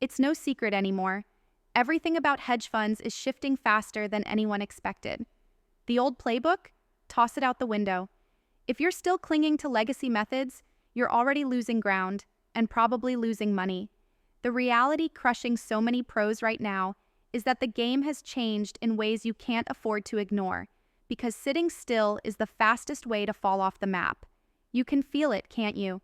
It's no secret anymore. Everything about hedge funds is shifting faster than anyone expected. The old playbook? Toss it out the window. If you're still clinging to legacy methods, you're already losing ground and probably losing money. The reality crushing so many pros right now is that the game has changed in ways you can't afford to ignore, because sitting still is the fastest way to fall off the map. You can feel it, can't you?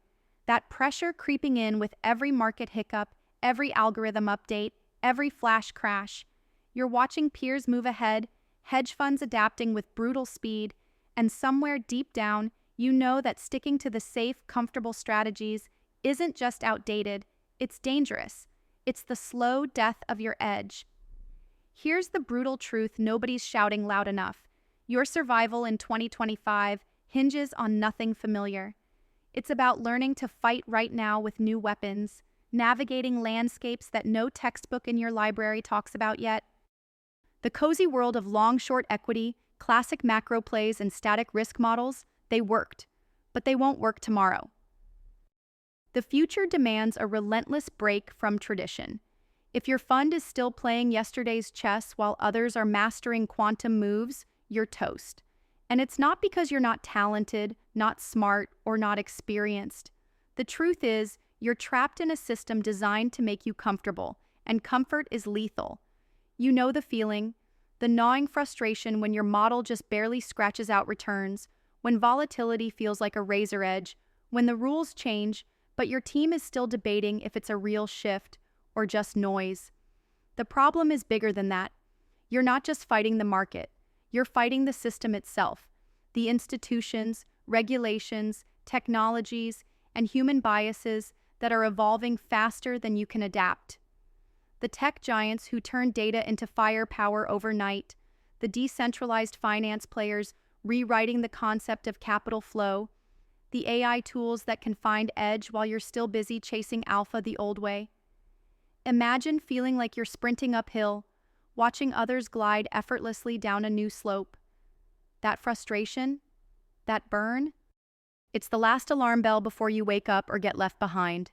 That pressure creeping in with every market hiccup, every algorithm update, every flash crash. You're watching peers move ahead, hedge funds adapting with brutal speed, and somewhere deep down, you know that sticking to the safe, comfortable strategies isn't just outdated, it's dangerous. It's the slow death of your edge. Here's the brutal truth nobody's shouting loud enough. Your survival in 2025 hinges on nothing familiar. It's about learning to fight right now with new weapons, navigating landscapes that no textbook in your library talks about yet. The cozy world of long-short equity, classic macro plays, and static risk models, they worked, but they won't work tomorrow. The future demands a relentless break from tradition. If your fund is still playing yesterday's chess while others are mastering quantum moves, you're toast. And it's not because you're not talented, not smart, or not experienced. The truth is, you're trapped in a system designed to make you comfortable, and comfort is lethal. You know the feeling, the gnawing frustration when your model just barely scratches out returns, when volatility feels like a razor edge, when the rules change, but your team is still debating if it's a real shift or just noise. The problem is bigger than that. You're not just fighting the market, you're fighting the system itself, the institutions, regulations, technologies, and human biases that are evolving faster than you can adapt. The tech giants who turn data into firepower overnight, the decentralized finance players rewriting the concept of capital flow, the AI tools that can find edge while you're still busy chasing alpha the old way. Imagine feeling like you're sprinting uphill, watching others glide effortlessly down a new slope. That frustration, that burn, it's the last alarm bell before you wake up or get left behind.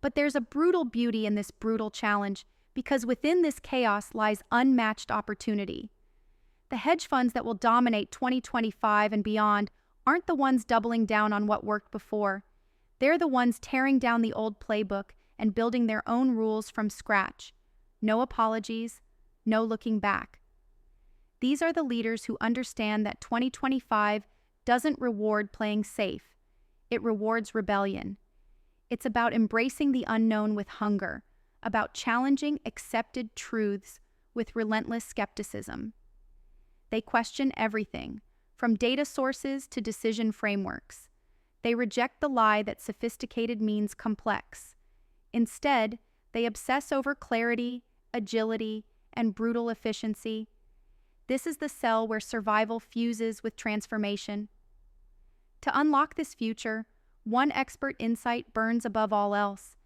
But there's a brutal beauty in this brutal challenge, because within this chaos lies unmatched opportunity. The hedge funds that will dominate 2025 and beyond aren't the ones doubling down on what worked before. They're the ones tearing down the old playbook and building their own rules from scratch. No apologies, no looking back. These are the leaders who understand that 2025 doesn't reward playing safe. It rewards rebellion. It's about embracing the unknown with hunger, about challenging accepted truths with relentless skepticism. They question everything, from data sources to decision frameworks. They reject the lie that sophisticated means complex. Instead, they obsess over clarity, agility, and brutal efficiency. This is the cell where survival fuses with transformation. To unlock this future, one expert insight burns above all else.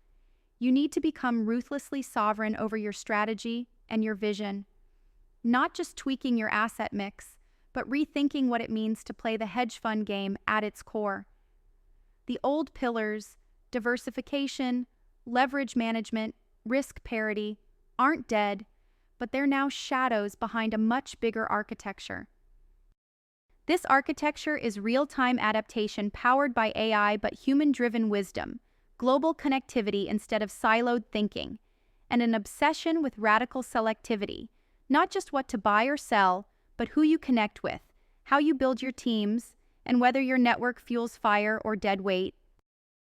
You need to become ruthlessly sovereign over your strategy and your vision. Not just tweaking your asset mix, but rethinking what it means to play the hedge fund game at its core. The old pillars, diversification, leverage management, risk parity, aren't dead, but they're now shadows behind a much bigger architecture. This architecture is real-time adaptation powered by AI but human-driven wisdom, global connectivity instead of siloed thinking, and an obsession with radical selectivity, not just what to buy or sell, but who you connect with, how you build your teams, and whether your network fuels fire or dead weight.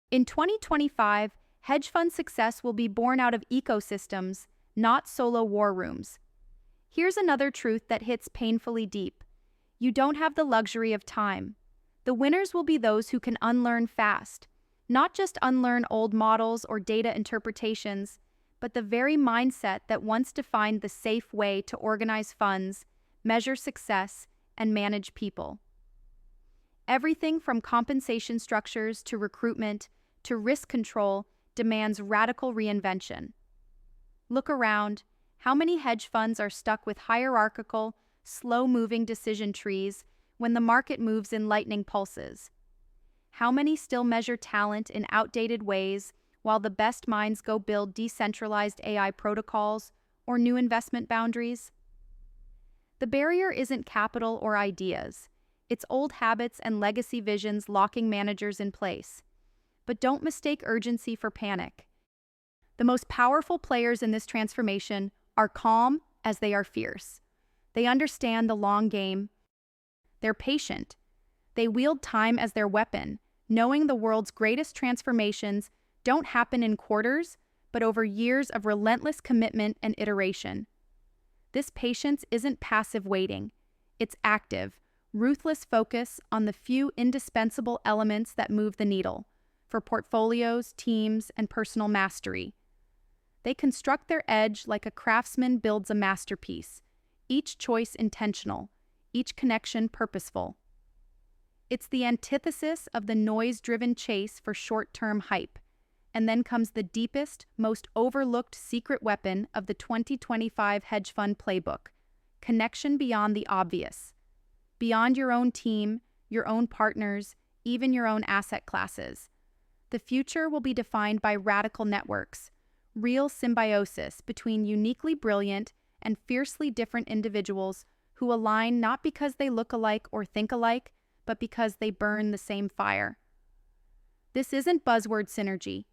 In 2025, hedge fund success will be born out of ecosystems, not solo war rooms. Here's another truth that hits painfully deep. You don't have the luxury of time. The winners will be those who can unlearn fast, not just unlearn old models or data interpretations, but the very mindset that once defined the safe way to organize funds, measure success, and manage people. Everything from compensation structures to recruitment to risk control demands radical reinvention. Look around. How many hedge funds are stuck with hierarchical, slow-moving decision trees when the market moves in lightning pulses? How many still measure talent in outdated ways while the best minds go build decentralized AI protocols or new investment boundaries? The barrier isn't capital or ideas. It's old habits and legacy visions locking managers in place. But don't mistake urgency for panic. The most powerful players in this transformation are calm as they are fierce. They understand the long game. They're patient. They wield time as their weapon, knowing the world's greatest transformations don't happen in quarters, but over years of relentless commitment and iteration. This patience isn't passive waiting. It's active, ruthless focus on the few indispensable elements that move the needle for portfolios, teams, and personal mastery. They construct their edge like a craftsman builds a masterpiece, each choice intentional, each connection purposeful. It's the antithesis of the noise-driven chase for short-term hype. And then comes the deepest, most overlooked secret weapon of the 2025 hedge fund playbook: connection beyond the obvious. Beyond your own team, your own partners, even your own asset classes. The future will be defined by radical networks, real symbiosis between uniquely brilliant and fiercely different individuals who align not because they look alike or think alike, but because they burn the same fire. This isn't buzzword synergy.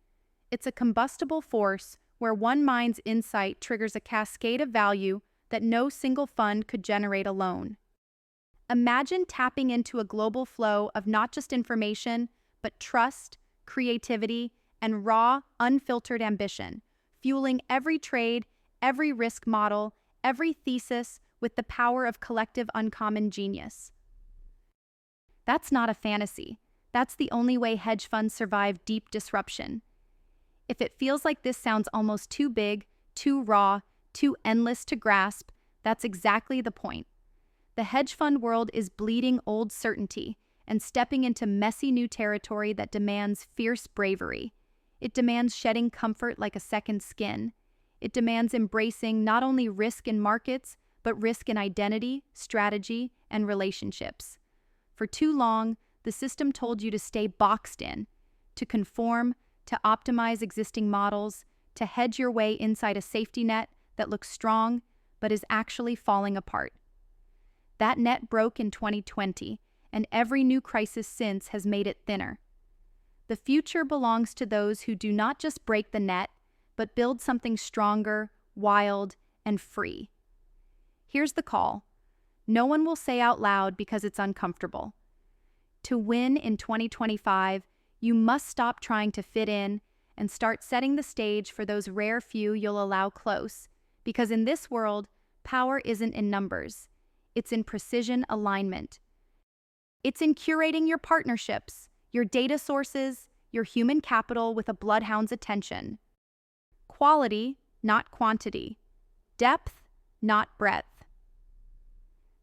It's a combustible force where one mind's insight triggers a cascade of value that no single fund could generate alone. Imagine tapping into a global flow of not just information, but trust, creativity, and raw, unfiltered ambition, fueling every trade, every risk model, every thesis with the power of collective uncommon genius. That's not a fantasy. That's the only way hedge funds survive deep disruption. If it feels like this sounds almost too big, too raw, too endless to grasp, that's exactly the point. The hedge fund world is bleeding old certainty and stepping into messy new territory that demands fierce bravery. It demands shedding comfort like a second skin. It demands embracing not only risk in markets, but risk in identity, strategy, and relationships. For too long, the system told you to stay boxed in, to conform, to optimize existing models, to hedge your way inside a safety net that looks strong but is actually falling apart. That net broke in 2020, and every new crisis since has made it thinner. The future belongs to those who do not just break the net, but build something stronger, wild, and free. Here's the call. No one will say out loud because it's uncomfortable. To win in 2025, you must stop trying to fit in and start setting the stage for those rare few you'll allow close, because in this world, power isn't in numbers. It's in precision alignment. It's in curating your partnerships, your data sources, your human capital with a bloodhound's attention. Quality, not quantity. Depth, not breadth.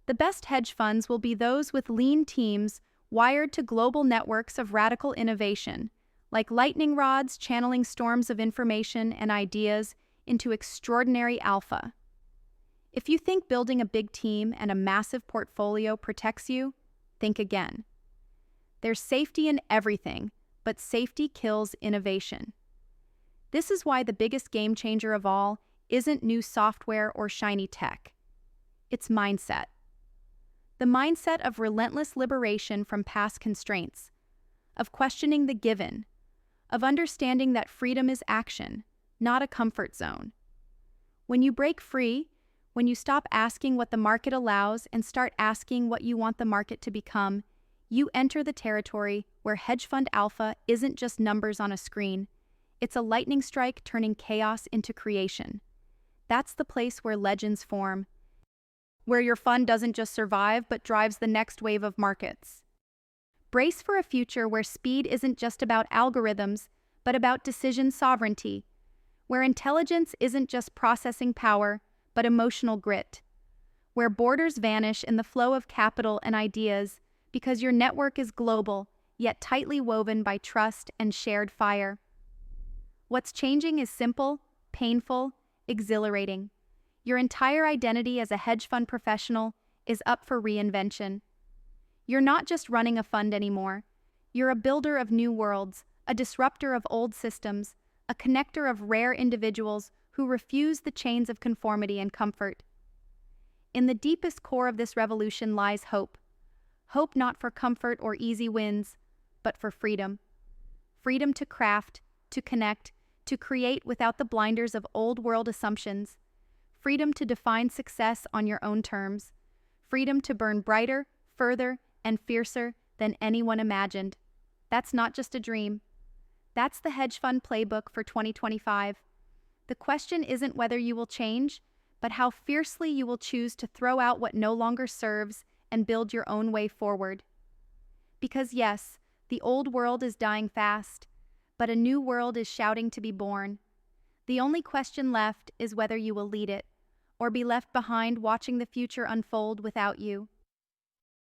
The best hedge funds will be those with lean teams wired to global networks of radical innovation, like lightning rods channeling storms of information and ideas into extraordinary alpha. If you think building a big team and a massive portfolio protects you, think again. There's safety in everything, but safety kills innovation. This is why the biggest game changer of all isn't new software or shiny tech. It's mindset. The mindset of relentless liberation from past constraints, of questioning the given, of understanding that freedom is action, not a comfort zone. When you break free, when you stop asking what the market allows and start asking what you want the market to become, you enter the territory where hedge fund alpha isn't just numbers on a screen. It's a lightning strike turning chaos into creation. That's the place where legends form, where your fund doesn't just survive but drives the next wave of markets. Brace for a future where speed isn't just about algorithms, but about decision sovereignty, where intelligence isn't just processing power, but emotional grit, where borders vanish in the flow of capital and ideas because your network is global, yet tightly woven by trust and shared fire. What's changing is simple, painful, exhilarating. Your entire identity as a hedge fund professional is up for reinvention. You're not just running a fund anymore. You're a builder of new worlds, a disruptor of old systems, a connector of rare individuals who refuse the chains of conformity and comfort. In the deepest core of this revolution lies hope. Hope not for comfort or easy wins, but for freedom. Freedom to craft, to connect, to create without the blinders of old-world assumptions. Freedom to define success on your own terms. Freedom to burn brighter, further, and fiercer than anyone imagined. That's not just a dream. That's the hedge fund playbook for 2025. The question isn't whether you will change, but how fiercely you will choose to throw out what no longer serves and build your own way forward. Because yes, the old world is dying fast, but a new world is shouting to be born. The only question left is whether you will lead it, or be left behind watching the future unfold without you.